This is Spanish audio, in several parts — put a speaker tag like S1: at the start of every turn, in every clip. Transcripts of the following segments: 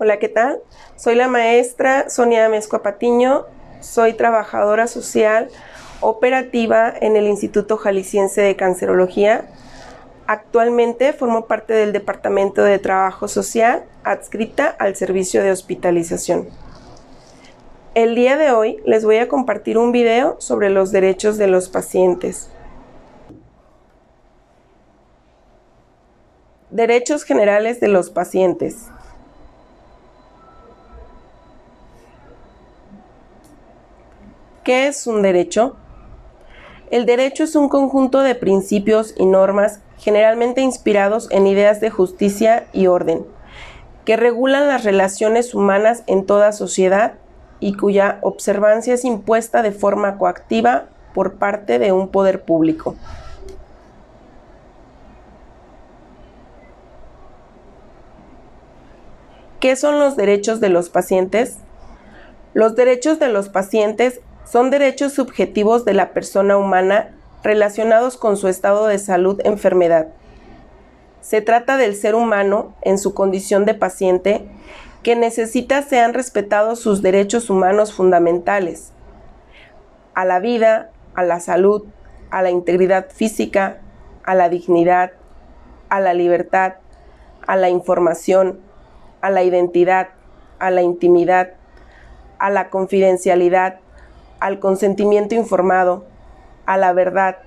S1: Hola, ¿qué tal? Soy la maestra Sonia Amezcua Patiño, soy trabajadora social operativa en el Instituto Jalisciense de Cancerología. Actualmente formo parte del Departamento de Trabajo Social, adscrita al servicio de hospitalización. El día de hoy les voy a compartir un video sobre los derechos de los pacientes. Derechos generales de los pacientes. ¿Qué es un derecho? El derecho es un conjunto de principios y normas generalmente inspirados en ideas de justicia y orden, que regulan las relaciones humanas en toda sociedad y cuya observancia es impuesta de forma coactiva por parte de un poder público. ¿Qué son los derechos de los pacientes? Los derechos de los pacientes son derechos subjetivos de la persona humana relacionados con su estado de salud-enfermedad. Se trata del ser humano, en su condición de paciente, que necesita sean respetados sus derechos humanos fundamentales: a la vida, a la salud, a la integridad física, a la dignidad, a la libertad, a la información, a la identidad, a la intimidad, a la confidencialidad, al consentimiento informado, a la verdad,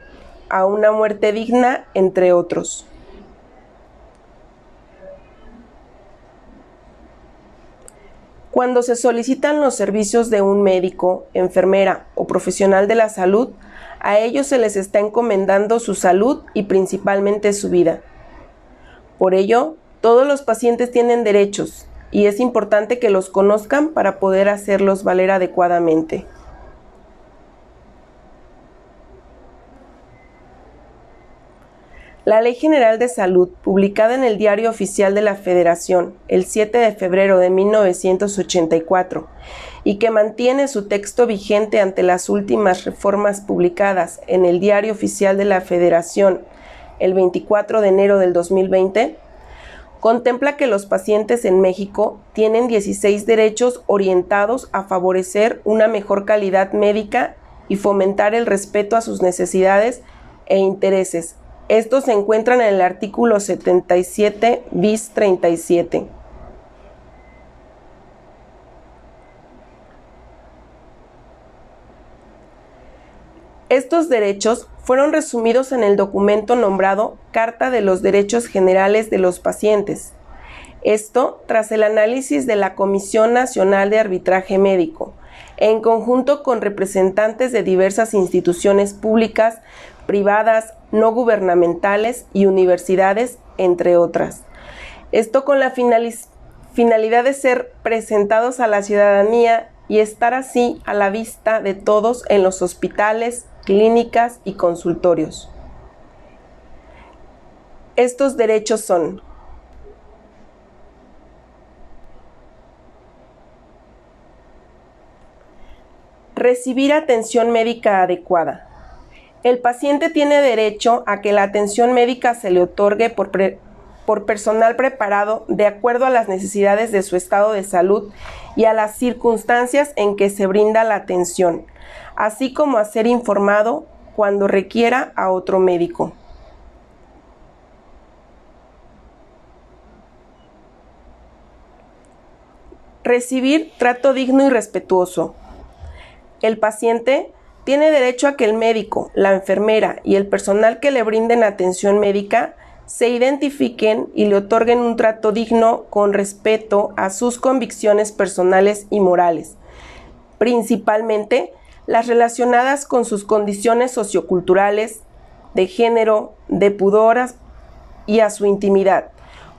S1: a una muerte digna, entre otros. Cuando se solicitan los servicios de un médico, enfermera o profesional de la salud, a ellos se les está encomendando su salud y principalmente su vida. Por ello, todos los pacientes tienen derechos y es importante que los conozcan para poder hacerlos valer adecuadamente. La Ley General de Salud, publicada en el Diario Oficial de la Federación el 7 de febrero de 1984, y que mantiene su texto vigente ante las últimas reformas publicadas en el Diario Oficial de la Federación el 24 de enero del 2020, contempla que los pacientes en México tienen 16 derechos orientados a favorecer una mejor calidad médica y fomentar el respeto a sus necesidades e intereses. Estos se encuentran en el artículo 77 bis 37. Estos derechos fueron resumidos en el documento nombrado Carta de los Derechos Generales de los Pacientes. Esto tras el análisis de la Comisión Nacional de Arbitraje Médico, en conjunto con representantes de diversas instituciones públicas, privadas, no gubernamentales y universidades, entre otras. Esto con la finalidad de ser presentados a la ciudadanía y estar así a la vista de todos en los hospitales, clínicas y consultorios. Estos derechos son: recibir atención médica adecuada. El paciente tiene derecho a que la atención médica se le otorgue por personal preparado de acuerdo a las necesidades de su estado de salud y a las circunstancias en que se brinda la atención, así como a ser informado cuando requiera a otro médico. Recibir trato digno y respetuoso. El paciente tiene derecho a que el médico, la enfermera y el personal que le brinden atención médica se identifiquen y le otorguen un trato digno con respeto a sus convicciones personales y morales, principalmente las relacionadas con sus condiciones socioculturales, de género, de pudor y a su intimidad,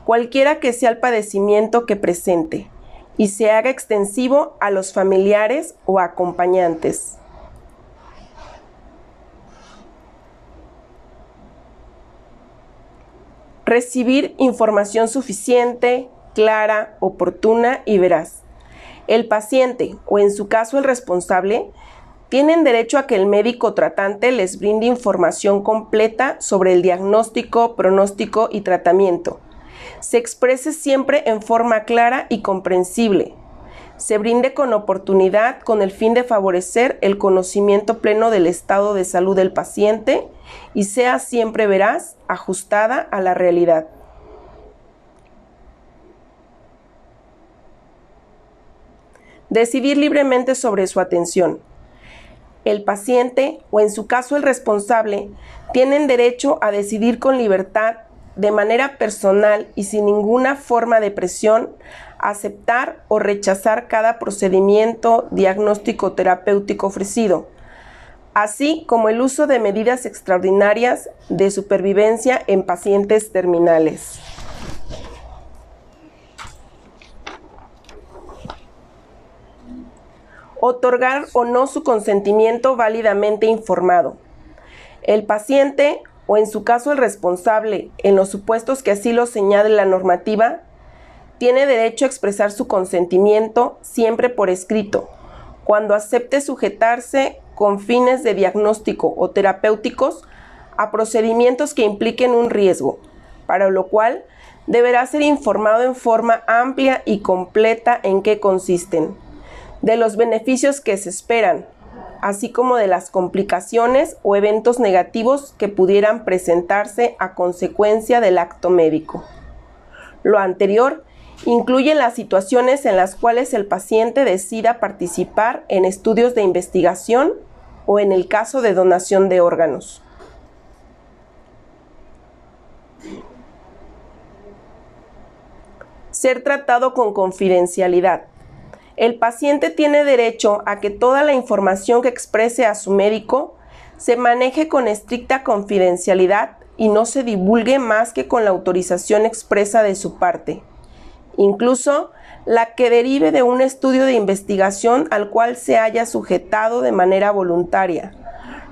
S1: cualquiera que sea el padecimiento que presente, y se haga extensivo a los familiares o acompañantes. Recibir información suficiente, clara, oportuna y veraz. El paciente, o en su caso el responsable, tienen derecho a que el médico tratante les brinde información completa sobre el diagnóstico, pronóstico y tratamiento, se exprese siempre en forma clara y comprensible, se brinde con oportunidad con el fin de favorecer el conocimiento pleno del estado de salud del paciente y sea siempre veraz, ajustada a la realidad. Decidir libremente sobre su atención. El paciente, o en su caso el responsable, tienen derecho a decidir con libertad, de manera personal y sin ninguna forma de presión, aceptar o rechazar cada procedimiento diagnóstico terapéutico ofrecido, así como el uso de medidas extraordinarias de supervivencia en pacientes terminales. Otorgar o no su consentimiento válidamente informado. El paciente, o en su caso el responsable, en los supuestos que así lo señale la normativa, tiene derecho a expresar su consentimiento siempre por escrito, cuando acepte sujetarse con fines de diagnóstico o terapéuticos a procedimientos que impliquen un riesgo, para lo cual deberá ser informado en forma amplia y completa en qué consisten, de los beneficios que se esperan, así como de las complicaciones o eventos negativos que pudieran presentarse a consecuencia del acto médico. Lo anterior incluye las situaciones en las cuales el paciente decida participar en estudios de investigación o en el caso de donación de órganos. Ser tratado con confidencialidad. El paciente tiene derecho a que toda la información que exprese a su médico se maneje con estricta confidencialidad y no se divulgue más que con la autorización expresa de su parte, incluso la que derive de un estudio de investigación al cual se haya sujetado de manera voluntaria,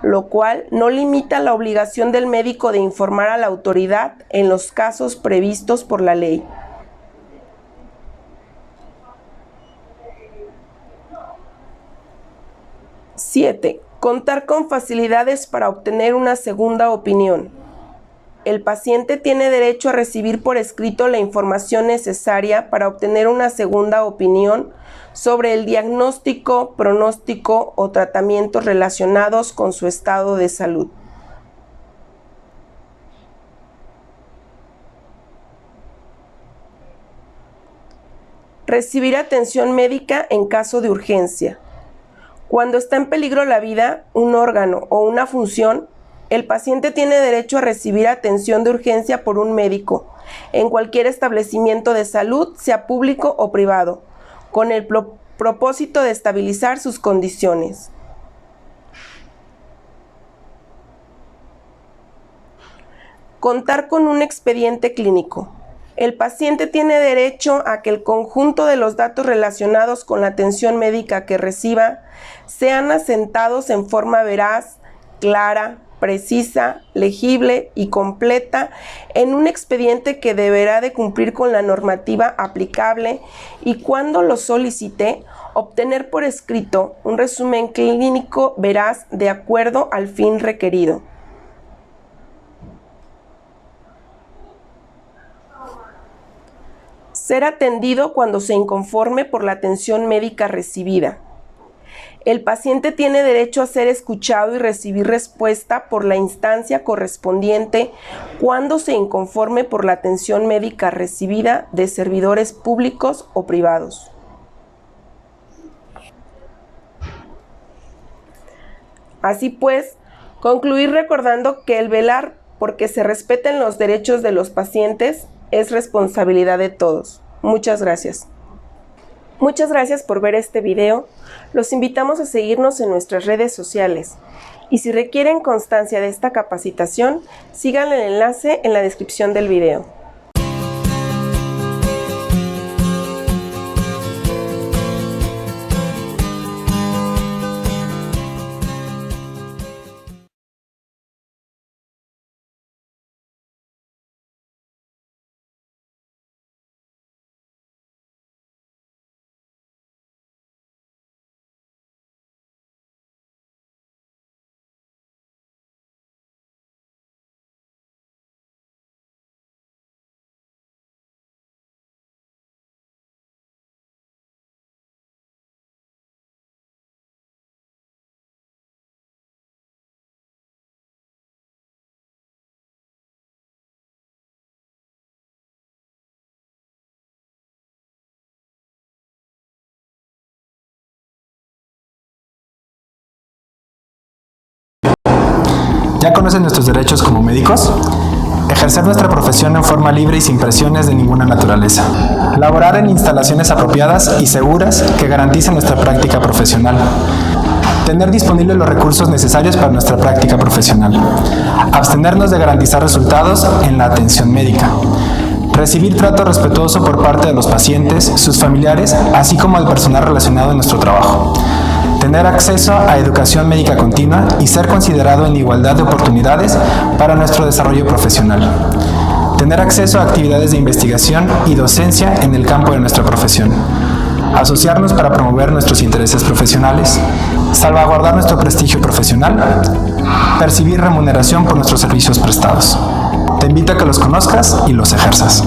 S1: lo cual no limita la obligación del médico de informar a la autoridad en los casos previstos por la ley. ¡7! Contar con facilidades para obtener una segunda opinión. El paciente tiene derecho a recibir por escrito la información necesaria para obtener una segunda opinión sobre el diagnóstico, pronóstico o tratamientos relacionados con su estado de salud. Recibir atención médica en caso de urgencia. Cuando está en peligro la vida, un órgano o una función, el paciente tiene derecho a recibir atención de urgencia por un médico en cualquier establecimiento de salud, sea público o privado, con el propósito de estabilizar sus condiciones. Contar con un expediente clínico. El paciente tiene derecho a que el conjunto de los datos relacionados con la atención médica que reciba sean asentados en forma veraz, clara, precisa, legible y completa en un expediente que deberá de cumplir con la normativa aplicable y, cuando lo solicite, obtener por escrito un resumen clínico veraz de acuerdo al fin requerido. Ser atendido cuando se inconforme por la atención médica recibida. El paciente tiene derecho a ser escuchado y recibir respuesta por la instancia correspondiente cuando se inconforme por la atención médica recibida de servidores públicos o privados. Así pues, concluir recordando que el velar porque se respeten los derechos de los pacientes es responsabilidad de todos. Muchas gracias. Muchas gracias por ver este video. Los invitamos a seguirnos en nuestras redes sociales. Y si requieren constancia de esta capacitación, sigan el enlace en la descripción del video.
S2: ¿Ya conocen nuestros derechos como médicos? Ejercer nuestra profesión en forma libre y sin presiones de ninguna naturaleza. Laborar en instalaciones apropiadas y seguras que garanticen nuestra práctica profesional. Tener disponibles los recursos necesarios para nuestra práctica profesional. Abstenernos de garantizar resultados en la atención médica. Recibir trato respetuoso por parte de los pacientes, sus familiares, así como del personal relacionado en nuestro trabajo. Tener acceso a educación médica continua y ser considerado en igualdad de oportunidades para nuestro desarrollo profesional. Tener acceso a actividades de investigación y docencia en el campo de nuestra profesión. Asociarnos para promover nuestros intereses profesionales. Salvaguardar nuestro prestigio profesional. Percibir remuneración por nuestros servicios prestados. Te invito a que los conozcas y los ejerzas.